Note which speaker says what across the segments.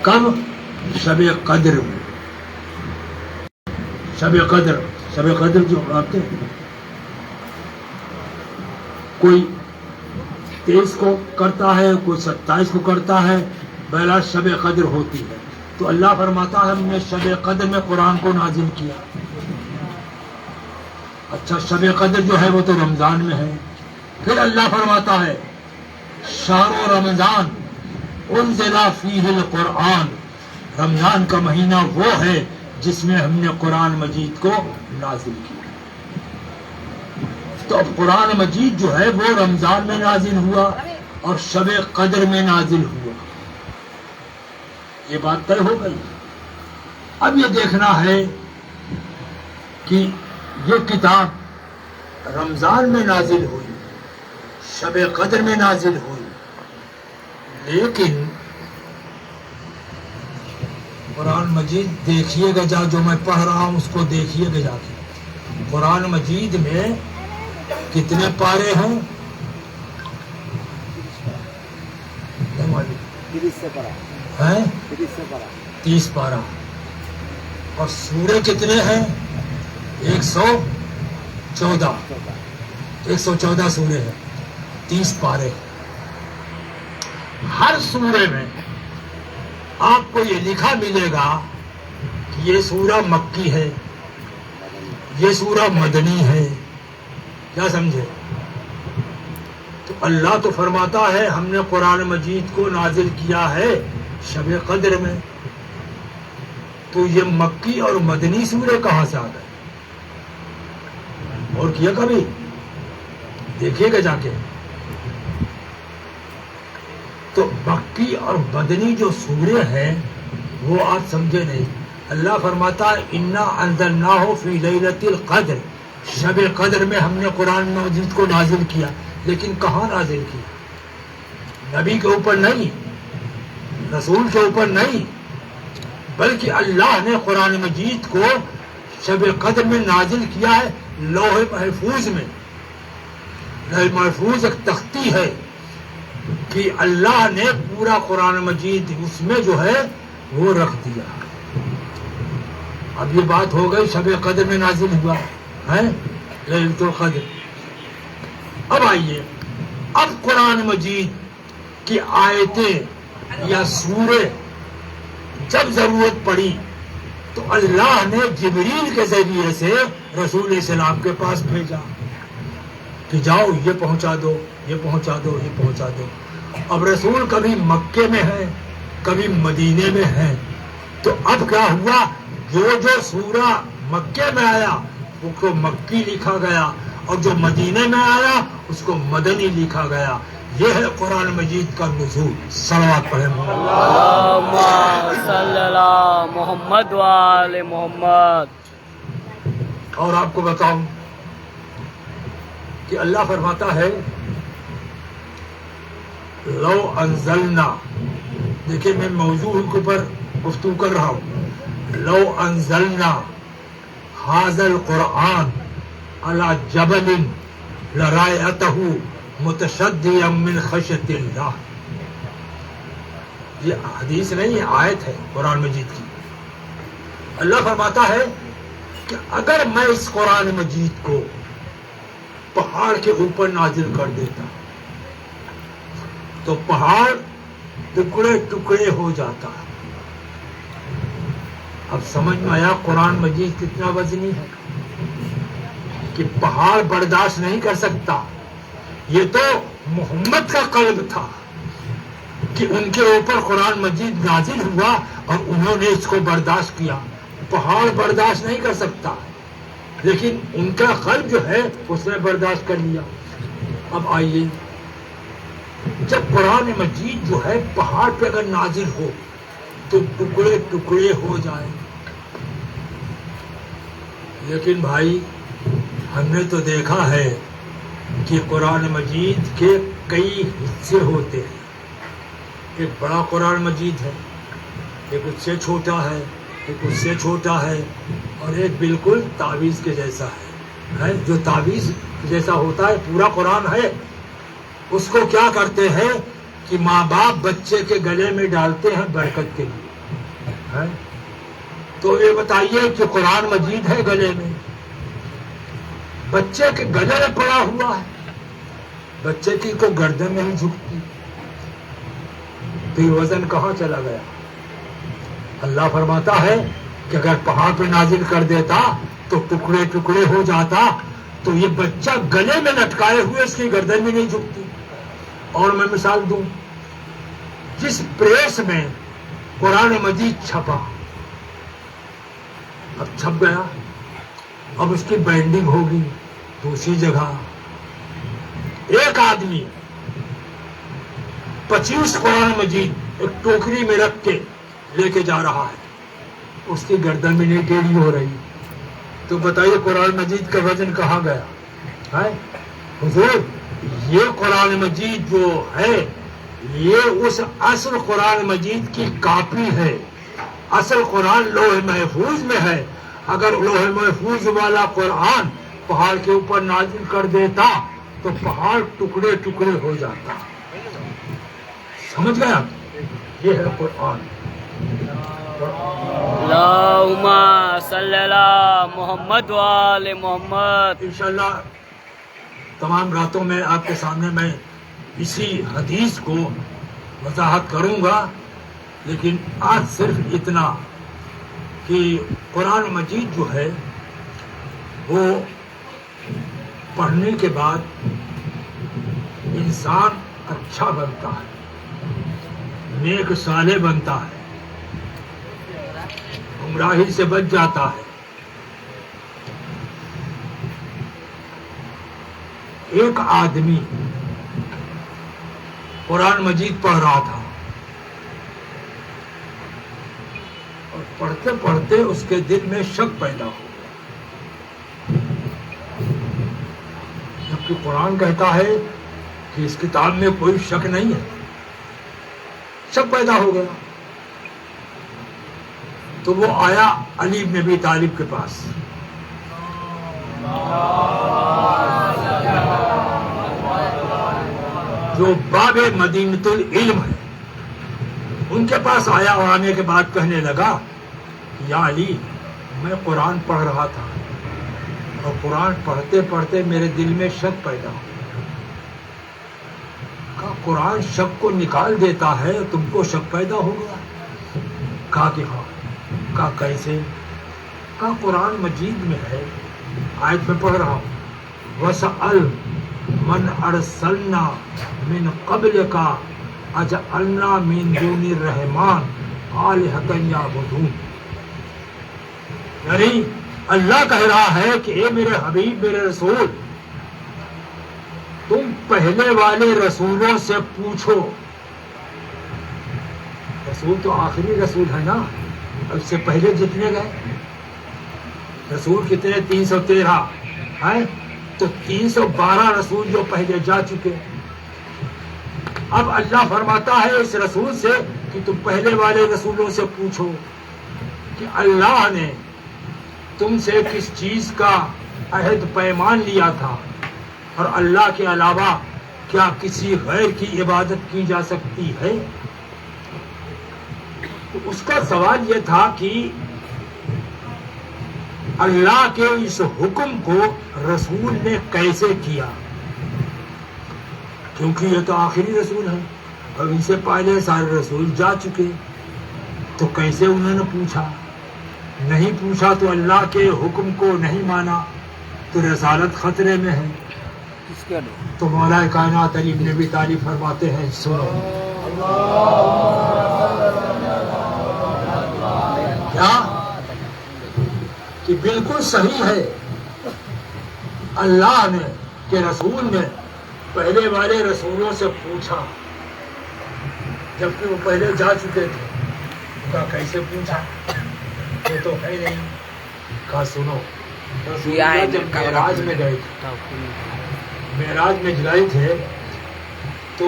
Speaker 1: کب؟ شب قدر میں. شب قدر جو آتے ہیں کوئی 23 کو کرتا ہے، کوئی 27 کو کرتا ہے، بہرحال شب قدر ہوتی ہے. تو اللہ فرماتا ہے ہم نے شب قدر میں قرآن کو نازل کیا. اچھا شب قدر جو ہے وہ تو رمضان میں ہے. پھر اللہ فرماتا ہے شہر رمضان انزل فیہ القرآن، رمضان کا مہینہ وہ ہے جس میں ہم نے قرآن مجید کو نازل کیا. تو اب قرآن مجید جو ہے وہ رمضان میں نازل ہوا اور شب قدر میں نازل ہوا. یہ بات طے ہو گئی. اب یہ دیکھنا ہے کہ یہ کتاب رمضان میں نازل ہوئی، شب قدر میں نازل ہوئی، لیکن قرآن مجید دیکھیے گا جو میں پڑھ رہا ہوں اس کو دیکھیے گا جا کے. قرآن مجید میں کتنے پارے ہیں؟ 30 پارہ. اور سورے کتنے ہیں؟ 114 سورے ہیں، 30 پارے. ہر سورے میں آپ کو یہ لکھا ملے گا کہ یہ سورہ مکی ہے، یہ سورہ مدنی ہے. کیا سمجھے؟ تو اللہ تو فرماتا ہے ہم نے قرآن مجید کو نازل کیا ہے شب قدر میں. تو یہ مکی اور مدنی سورے کہاں سے آ گئے؟ اور کیا کبھی دیکھیے گا جا کے. تو مکی اور مدنی جو سورے ہیں وہ آپ سمجھے نہیں. اللہ فرماتا ہے انا انزلناہ فی لیلۃ القدر، شب قدر میں ہم نے قرآن مجید کو نازل کیا. لیکن کہاں نازل کیا؟ نبی کے اوپر نہیں، رسول کے اوپر نہیں، بلکہ اللہ نے قرآن مجید کو شب قدر میں نازل کیا ہے. لوح محفوظ میں، لوح محفوظ ایک تختی ہے کہ اللہ نے پورا قرآن مجید اس میں جو ہے وہ رکھ دیا. اب یہ بات ہو گئی شب قدر میں نازل ہوا ہے لیلۃ القدر. اب آئیے، اب قرآن مجید کی آیتیں یا سورے جب ضرورت پڑی تو اللہ نے جبریل کے ذریعے سے رسول السلام کے پاس بھیجا کہ جاؤ یہ پہنچا دو، یہ پہنچا دو، یہ پہنچا دو. اب رسول کبھی مکے میں ہے، کبھی مدینے میں ہے. تو اب کیا ہوا، جو سورہ مکے میں آیا اس کو مکی لکھا گیا، اور جو مدینے میں آیا اس کو مدنی لکھا گیا. یہ ہے قرآن مجید کا نزول. صلوات پڑھیں.
Speaker 2: اللہم صلی علی محمد وآل محمد.
Speaker 1: اور آپ کو بتاؤں کہ اللہ فرماتا ہے لو انزلنا، دیکھیں میں موضوع کے اوپر گفتگو کر رہا ہوں. لو انزلنا ھذا القرآن علی جبل لرأیتہ متشدیا من خشیۃ اللہ. یہ حدیث نہیں، یہ آیت ہے قرآن مجید کی. اللہ فرماتا ہے کہ اگر میں اس قرآن مجید کو پہاڑ کے اوپر نازل کر دیتا تو پہاڑ ٹکڑے ٹکڑے ہو جاتا. اب سمجھ میں آیا قرآن مجید کتنا وزنی ہے کہ پہاڑ برداشت نہیں کر سکتا. یہ تو محمد کا قلب تھا کہ ان کے اوپر قرآن مجید نازل ہوا اور انہوں نے اس کو برداشت کیا. پہاڑ برداشت نہیں کر سکتا، لیکن ان کا قلب جو ہے اس نے برداشت کر لیا. اب آئیے، جب قرآن مجید جو ہے پہاڑ پہ اگر نازل ہو تو ٹکڑے ٹکڑے ہو جائیں. لیکن بھائی ہم نے تو دیکھا ہے کہ قرآن مجید کے کئی حصے ہوتے ہیں. ایک بڑا قرآن مجید ہے، ایک اس سے چھوٹا ہے، ایک اس سے چھوٹا ہے، اور ایک بالکل تعویذ کے جیسا ہے. جو تعویذ جیسا ہوتا ہے پورا قرآن ہے. اس کو کیا کرتے ہیں کہ ماں باپ بچے کے گلے میں ڈالتے ہیں برکت کے لیے. ہے؟ تو یہ بتائیے کہ قرآن مجید ہے گلے میں، بچے کے گلے میں پڑا ہوا ہے، بچے کی کو گردن نہیں جھکتی، تو یہ وزن کہاں چلا گیا؟ اللہ فرماتا ہے کہ اگر پہاڑ پہ نازل کر دیتا تو ٹکڑے ٹکڑے ہو جاتا، تو یہ بچہ گلے میں لٹکائے ہوئے اس کی گردن بھی نہیں جھکتی۔ اور میں مثال دوں، جس پریس میں قرآن مجید چھپا، اب چھپ گیا، اب اس کی بائنڈنگ ہوگی دوسری جگہ، ایک آدمی 25 قرآن مجید ایک ٹوکری میں رکھ کے لے کے جا رہا ہے، اس کی گردن بھی نہیں ٹیڑھی ہو رہی، تو بتائیے قرآن مجید کا وزن کہاں گیا ہے؟ حضور یہ قرآن مجید جو ہے یہ اس اصل قرآن مجید کی کاپی ہے، اصل قرآن لوح محفوظ میں ہے، اگر لوح محفوظ والا قرآن پہاڑ کے اوپر نازل کر دیتا تو پہاڑ ٹکڑے ٹکڑے ہو جاتا۔ سمجھ گیا؟ یہ ہے قرآن۔
Speaker 2: اللہم صلی علی محمد وآل محمد۔
Speaker 1: انشاءاللہ تمام راتوں میں آپ کے سامنے میں اسی حدیث کو وضاحت کروں گا، لیکن آج صرف اتنا کہ قرآن مجید جو ہے وہ پڑھنے کے بعد انسان اچھا بنتا ہے، نیک صالح بنتا ہے، گمراہی سے بچ جاتا ہے۔ ایک آدمی قرآن مجید پڑھ رہا تھا اور پڑھتے پڑھتے اس کے دل میں شک پیدا ہو، جبکہ قرآن کہتا ہے کہ اس کتاب میں کوئی شک نہیں ہے، شک پیدا ہو گیا۔ تو وہ آیا علی بن ابی طالب کے پاس، جو باب مدینۃ العلم ہے، ان کے پاس آیا اور آنے کے بعد کہنے لگا یا علی میں قرآن پڑھ رہا تھا اور قرآن پڑھتے پڑھتے میرے دل میں شک پیدا ہو، کہا قرآن شک کو نکال دیتا ہے، تم کو شک پیدا ہو گیا؟ کہا کہ ہاں۔ کہا کیسے؟ کہا قرآن مجید میں ہے، آیت میں پڑھ رہا ہوں، وَسَأَلْ مَنْ أَرْسَلْنَا مِنْ قَبْلِكَ أَجَعَلْنَا مِنْ دُونِ الرَّحْمَنِ آلِهَةً يَعْبُدُونَ۔ یعنی اللہ کہہ رہا ہے کہ اے میرے حبیب، میرے رسول، تم پہلے والے رسولوں سے پوچھو، رسول تو آخری رسول ہے نا، اس سے پہلے جتنے گئے رسول کتنے؟ 313 ہیں، تو 312 رسول جو پہلے جا چکے۔ اب اللہ فرماتا ہے اس رسول سے کہ تم پہلے والے رسولوں سے پوچھو کہ اللہ نے تم سے کس چیز کا عہد پیمان لیا تھا، اور اللہ کے علاوہ کیا کسی غیر کی عبادت کی جا سکتی ہے؟ تو اس کا سوال یہ تھا کہ اللہ کے اس حکم کو رسول نے کیسے کیا، کیونکہ یہ تو آخری رسول ہے اور ان سے پہلے سارے رسول جا چکے، تو کیسے انہوں نے پوچھا؟ نہیں پوچھا تو اللہ کے حکم کو نہیں مانا تو رسالت خطرے میں ہے۔ تو مولا کائنات علی بن ابی طالب فرماتے ہیں سنو، کیا کہ بالکل صحیح ہے، اللہ نے کہ رسول نے پہلے والے رسولوں سے پوچھا جبکہ وہ پہلے جا چکے تھے۔ کہا کیسے پوچھا؟ یہ تو ہے نہیں۔ کہا سنو، رسول اللہ جب معراج میں گئے تھے، معراج میں گئے تھے تو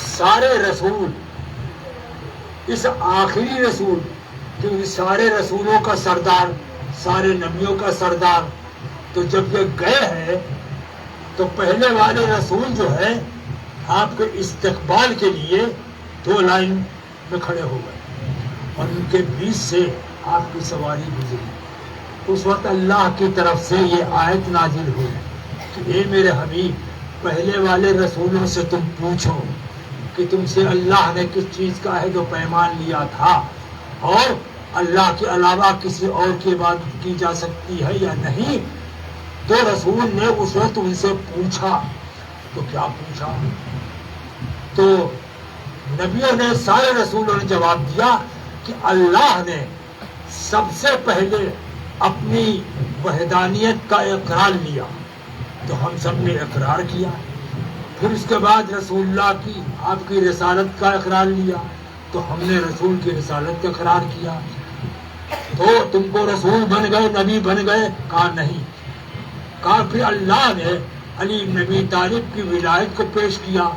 Speaker 1: سارے رسول، اس آخری رسول کہ سارے رسولوں کا سردار، سارے نبیوں کا سردار، تو جب یہ گئے ہیں تو پہلے والے رسول جو ہے آپ کے استقبال کے لیے 2 لائن میں کھڑے ہو گئے، اور ان کے بیچ سے آپ کی سواری گزری. اس وقت اللہ کی طرف سے یہ آیت نازل ہوئی کہ اے میرے حبیب پہلے والے رسولوں سے تم پوچھو کہ تم سے اللہ نے کس چیز کا عہد و پیمان لیا تھا اور اللہ کے علاوہ کسی اور کی عبادت کی جا سکتی ہے یا نہیں. تو رسول نے اس وقت ان سے پوچھا تو کیا پوچھا؟ تو نبیوں نے سارے رسولوں نے جواب دیا کہ اللہ نے سب سے پہلے اپنی وحدانیت کا اقرار لیا تو ہم سب نے اقرار کیا. پھر اس کے بعد رسول اللہ کی آپ کی رسالت کا اقرار لیا تو ہم نے رسول کی رسالت کا اقرار کیا. تو تم کو رسول بن گئے نبی بن گئے؟ کہا نہیں. کہا پھر اللہ نے علی بن ابی طالب کی ولایت کو پیش کیا.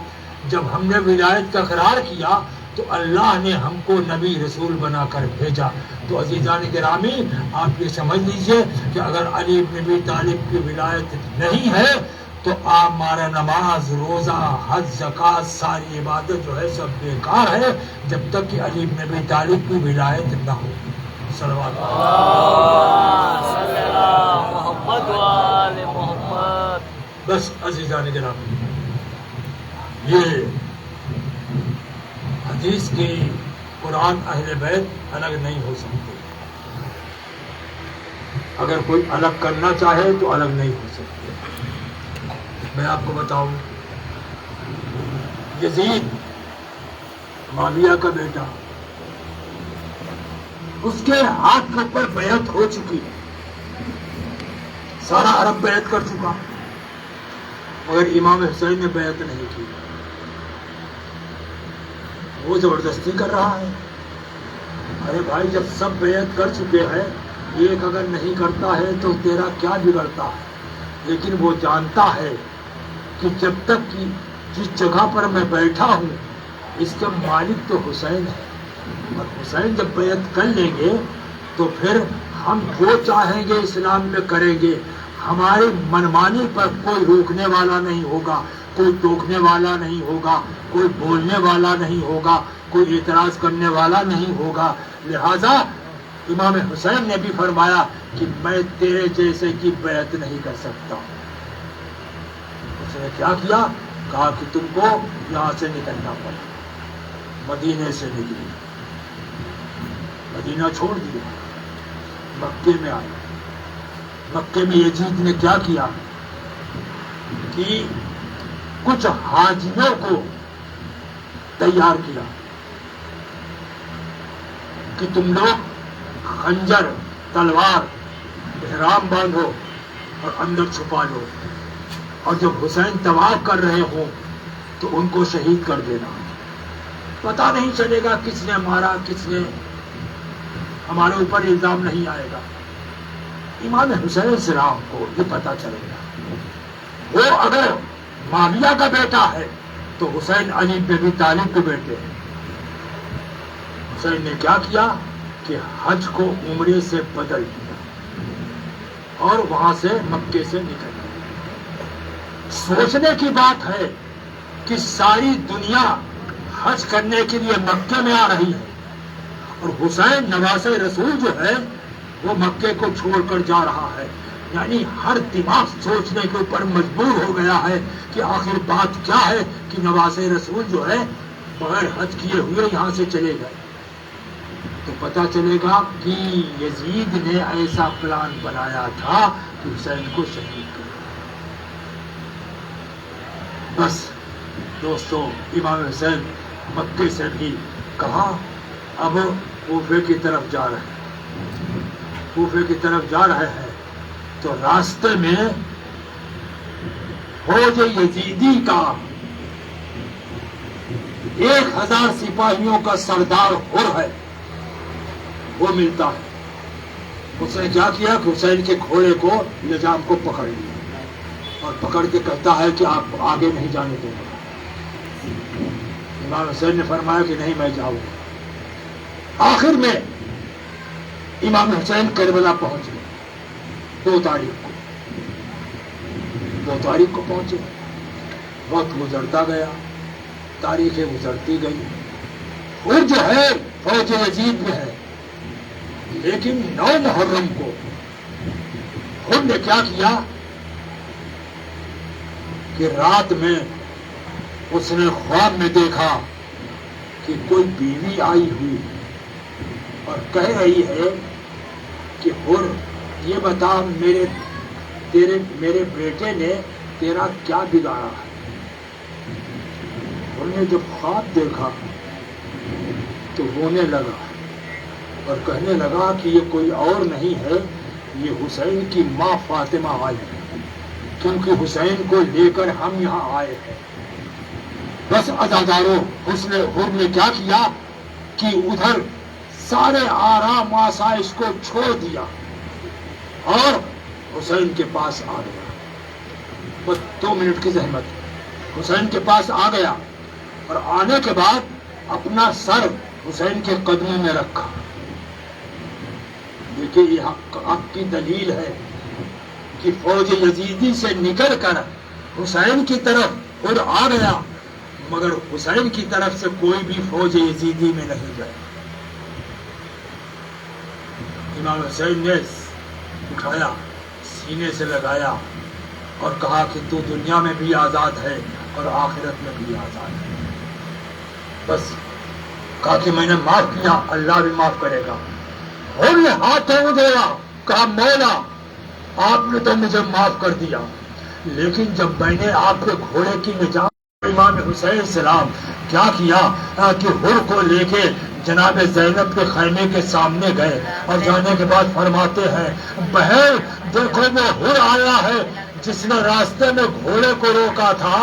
Speaker 1: جب ہم نے ولایت کا اقرار کیا تو اللہ نے ہم کو نبی رسول بنا کر بھیجا. تو عزیزان گرامی آپ یہ سمجھ لیجئے کہ اگر علی بن ابی طالب کی ولایت نہیں ہے تو آپ ہمارا نماز روزہ حج زکوٰۃ ساری عبادت جو ہے سب بیکار ہے جب تک کہ علی بن ابی طالب کی ولایت نہ ہو. صلوات
Speaker 2: محمد وآل محمد.
Speaker 1: بس عزیزان گرامی یہ حدیث کی قرآن اہل بیت الگ نہیں ہو سکتے. اگر کوئی الگ کرنا چاہے تو الگ نہیں ہو سکتے. میں آپ کو بتاؤں یزید معاویہ کا بیٹا اس کے ہاتھ کے اوپر بیعت ہو چکی سارا عرب بیعت کر چکا مگر امام حسین نے بیعت نہیں کی. وہ زبردستی کر رہا ہے. ارے بھائی جب سب بیعت کر چکے ہیں ایک اگر نہیں کرتا ہے تو تیرا کیا بگڑتا ہے. لیکن وہ جانتا ہے کہ جب تک کہ جس جگہ پر میں بیٹھا ہوں اس کا مالک تو حسین ہے اور حسین جب بیعت کر لیں گے تو پھر ہم جو چاہیں گے اسلام میں کریں گے. ہماری منمانی پر کوئی روکنے والا نہیں ہوگا, کوئی ٹوکنے والا نہیں ہوگا, کوئی بولنے والا نہیں ہوگا, کوئی اعتراض کرنے والا نہیں ہوگا. لہذا امام حسین نے بھی فرمایا کہ میں تیرے جیسے کی بیعت نہیں کر سکتا. اس نے کیا کیا؟ کہا کہ تم کو یہاں سے نکلنا پڑا. مدینے سے نکلی, مدینہ چھوڑ دیا, مکے میں آیا. مکے میں یزید نے کیا کیا کہ کچھ حاجیوں کو تیار کیا کہ تم لوگ خنجر تلوار احرام باندھو اور اندر چھپا لو اور جب حسین طواف کر رہے ہوں تو ان کو شہید کر دینا. پتہ نہیں چلے گا کس نے مارا کس نے, ہمارے اوپر الزام نہیں آئے گا. امام حسین السلام کو یہ پتہ چلے گا. وہ اگر معاویہ کا بیٹا ہے تو حسین علی بن ابی طالب کے بیٹے ہیں. حسین نے کیا کیا کہ حج کو عمرے سے بدل دیا اور وہاں سے مکے سے نکل گیا. سوچنے کی بات ہے کہ ساری دنیا حج کرنے کے لیے مکے میں آ رہی ہے اور حسین نواز رسول جو ہے وہ مکے کو چھوڑ کر جا رہا ہے. یعنی ہر دماغ سوچنے کے اوپر مجبور ہو گیا ہے کہ آخر بات کیا ہے کہ نواز رسول جو ہے بغیر حج کیے ہوئے یہاں سے چلے گئے. تو پتہ چلے گا کہ یزید نے ایسا پلان بنایا تھا کہ حسین کو شہید کر. بس دوستو امام حسین مکے سے بھی کہاں اب کوفے کی طرف جا رہے ہیں. کوفے کی طرف جا رہے ہیں تو راستے میں فوج یزیدی کا 1000 سپاہیوں کا سردار حر ہے وہ ملتا ہے. اس نے کیا کیا کہ حسین کے گھوڑے کو نظام کو پکڑ لیا اور پکڑ کے کہتا ہے کہ آپ آگے نہیں جانے دیں گے. امام حسین نے فرمایا کہ نہیں میں جاؤں گا. آخر میں امام حسین کربلا پہنچ گئے 2 تاریخ کو پہنچے. وقت گزرتا گیا, تاریخیں گزرتی گئی. اور جو ہے فوج یزید میں ہے، لیکن 9 محرم کو خود نے کیا کیا کہ رات میں اس نے خواب میں دیکھا کہ کوئی بیوی آئی ہوئی اور کہہ رہی ہے کہ حر یہ بتا میرے بیٹے نے تیرا کیا بگاڑا ہے؟ انہوں نے جب خواب دیکھا تو رونے لگا اور کہنے لگا کہ یہ کوئی اور نہیں ہے، یہ حسین کی ماں فاطمہ آئی ہے، کیونکہ حسین کو لے کر ہم یہاں آئے ہیں۔ بس عزاداروں، حر نے کیا کیا کہ ادھر سارے آرام آسائش کو چھوڑ دیا اور حسین کے پاس آ گیا۔ بس 2 منٹ کی زحمت، حسین کے پاس آ گیا اور آنے کے بعد اپنا سر حسین کے قدموں میں رکھا۔ دیکھیے یہ حق کی دلیل ہے کہ فوج یزیدی سے نکل کر حسین کی طرف حر آ گیا، مگر حسین کی طرف سے کوئی بھی فوج یزیدی میں نہیں گئے۔ امام حسین نے اٹھایا، سینے سے لگایا اور کہا کہ تو دنیا میں بھی آزاد ہے اور آخرت میں بھی آزاد ہے۔ بس کہا کہ میں نے معاف کیا، اللہ بھی معاف کرے گا۔ اور نے ہاتھوں دیا، کہا مولا آپ نے تو مجھے معاف کر دیا، لیکن جب میں نے آپ کے گھوڑے کی نجات، امام حسین السلام کیا کیا کہ حر کو لے کے جناب زینب کے خیمے کے سامنے گئے اور جانے کے بعد فرماتے ہیں بہن دیکھو وہ حر آیا ہے جس نے راستے میں گھوڑے کو روکا تھا،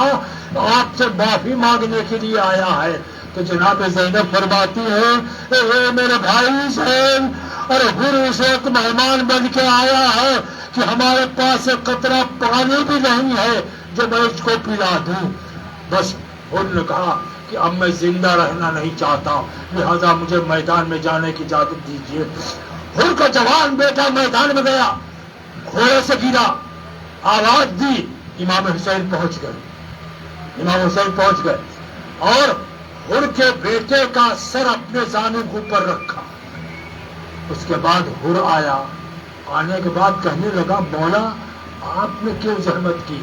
Speaker 1: آپ سے معافی مانگنے کے لیے آیا ہے۔ تو جناب زینب فرماتی ہے اے میرے بھائی حسین، ارے حر اس وقت مہمان بن کے آیا ہے کہ ہمارے پاس ایک قطرہ پانی بھی نہیں ہے جو میں اس کو پلا دوں۔ بس حر نے کہا کہ اب میں زندہ رہنا نہیں چاہتا، لہذا مجھے میدان میں جانے کی اجازت دیجیے۔ حر کا جوان بیٹا میدان میں گیا، گھوڑے سے گرا، آواز دی، امام حسین پہنچ گئے۔ امام حسین پہنچ گئے اور حر کے بیٹے کا سر اپنے زانوں کے اوپر رکھا۔ اس کے بعد حر آیا، آنے کے بعد کہنے لگا مولا آپ نے کیوں زحمت کی؟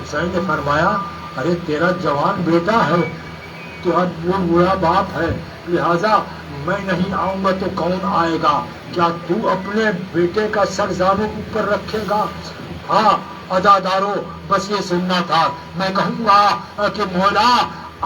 Speaker 1: حسین نے فرمایا ارے تیرا جوان بیٹا ہے تو اب وہ برا باپ ہے، لہذا میں نہیں آؤں گا تو کون آئے گا؟ کیا تو اپنے بیٹے کا سر زانوں کے اوپر رکھے گا؟ ہاں عزادارو، بس یہ سننا تھا۔ میں کہوں گا کہ مولا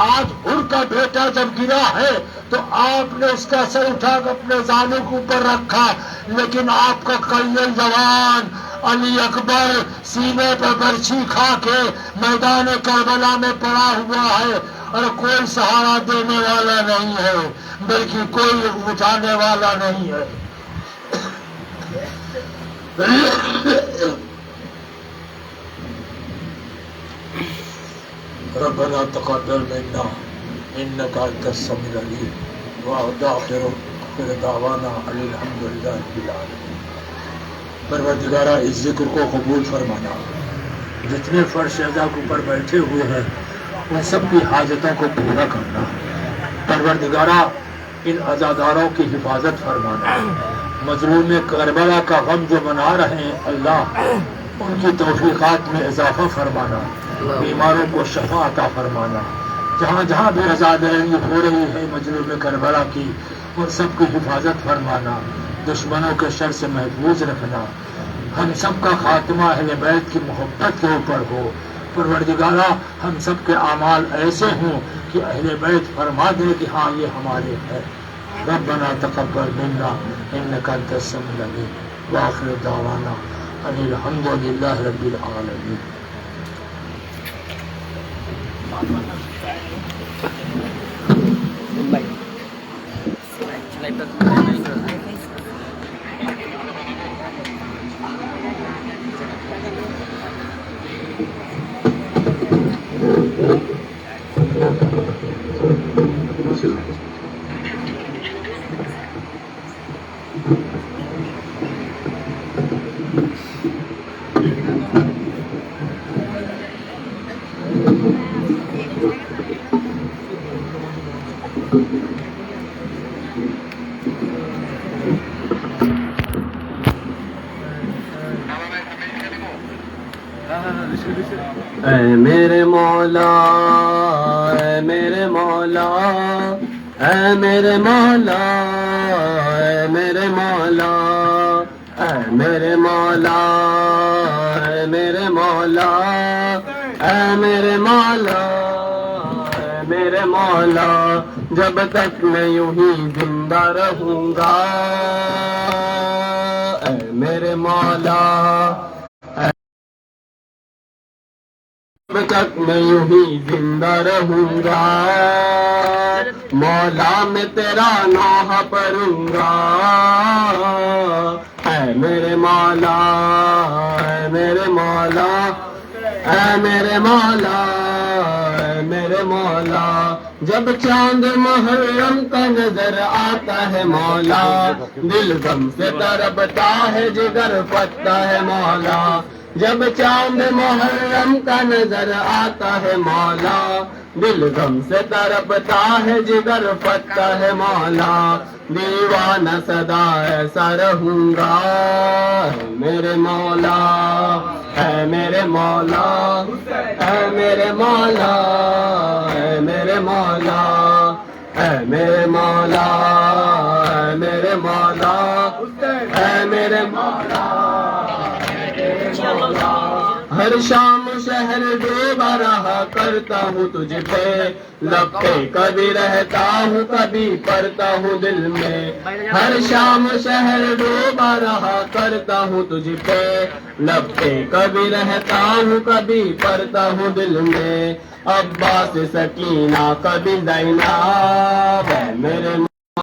Speaker 1: آج حر کا بیٹا جب گرا ہے تو آپ نے اس کا سر اٹھا کر اپنے زانوں کے اوپر رکھا، لیکن آپ کا قلیل جوان علی اکبر سینے پر برچھی کھا کے میدان کربلا میں پڑا ہوا ہے اور کوئی سہارا دینے والا نہیں ہے، بلکہ کوئی اٹھانے والا نہیں ہے۔ ربنا تقبل منا انك انت السميع العليم واخر دعوانا ان الحمد لله رب العالمين۔ پروردگارہ اس ذکر کو قبول فرمانا، جتنے فرش اعضاء کے اوپر بیٹھے ہوئے ہیں ان سب کی حاجتوں کو پورا کرنا۔ پروردگارہ ان عزاداروں کی حفاظت فرمانا، مظلوم کربلا کا غم جو منا رہے ہیں اللہ ان کی توفیقات میں اضافہ فرمانا، بیماروں کو شفا عطا فرمانا، جہاں جہاں بھی عزاداری ہو رہی ہے مظلوم کربلا کی ان سب کی حفاظت فرمانا، دشمنوں کے شر سے محفوظ رکھنا، ہم سب کا خاتمہ اہل بیت کی محبت کے اوپر ہو۔ پروردگارہ ہم سب کے اعمال ایسے ہوں کہ اہل بیت فرما دے کہ ہاں یہ ہمارے ہے۔ ربنا تقبل منا انك انت السميع العليم واخر دعوانا ان الحمد لله رب العالمين۔
Speaker 3: اے میرے مولا، اے میرے مولا، اے میرے مولا، اے میرے مولا، اے میرے مولا، اے میرے مولا، اے میرے مولا، اے میرے مولا، جب تک میں یوں ہی زندہ رہوں گا، اے میرے مولا، جب تک میں یوں ہی زندہ رہوں گا، مولا میں تیرا نام پڑھوں گا، اے میرے مولا، اے میرے مولا، اے میرے مولا، اے میرے مولا، جب چاند محرم کا نظر آتا ہے مولا، دل غم سے تڑپتا ہے، جگر پھٹتا ہے مولا، جب چاند محرم کا نظر آتا ہے مولا، دل غم سے تڑپتا ہے، جگر پھٹتا ہے مولا، دیوانہ سدا ایسا رہوں گا، اے میرے مولا، اے میرے مولا، اے میرے مولا، اے میرے مولا، اے میرے مولا، اے میرے مولا، اے میرے مولا، ہر شام شہر ڈوبا رہا کرتا ہوں تجھ پہ، لب پہ کبھی رہتا ہوں کبھی پڑتا ہوں دل میں، ہر شام شہر ڈوبا رہا کرتا ہوں تجھ پہ، لب پہ کبھی رہتا ہوں کبھی پڑتا ہوں دل میں، عباس سکینہ کبھی زینب، اے میرے